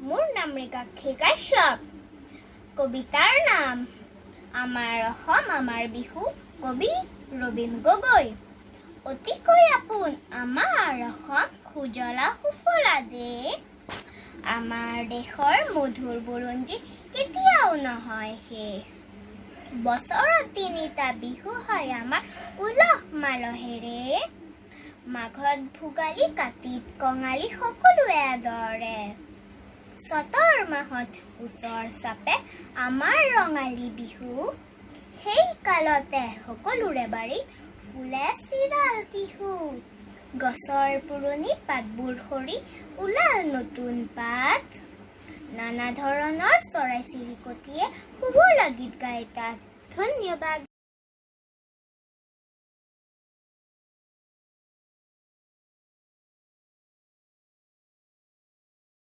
মোৰ নাম ৰেখাক্ষী কাশ্যপ। কবিতাৰ নাম আমাৰ অসম আমাৰ বিহু, কবি ৰবীন গগৈ। অতিকৈ আপোন আমাৰ অসম, সুজলা সুফলা দেশ। আমাৰ দেশৰ মধুৰ বুৰঞ্জী কেতিয়াও নহয় শেষ। বছৰত ৩টা বিহু হয় আমাৰ উলহ মালহেৰে। মাঘত ভোগালী, কাতিত কঙালী, সকলোৱে আদৰে। চতৰ মাহত ওচৰ চাপে আমাৰ ৰঙালী বিহু। সেই কালতে সকলোৰে বাৰীত ফুলে চিৰাল টিহু। গছৰ পুৰণি পাতবোৰ সৰি ওলাল নতুন পাত। নানা ধৰণৰ চৰাই চিৰিকটিয়ে শুৱলা গীত গাই তাত। ধন্যবাদ।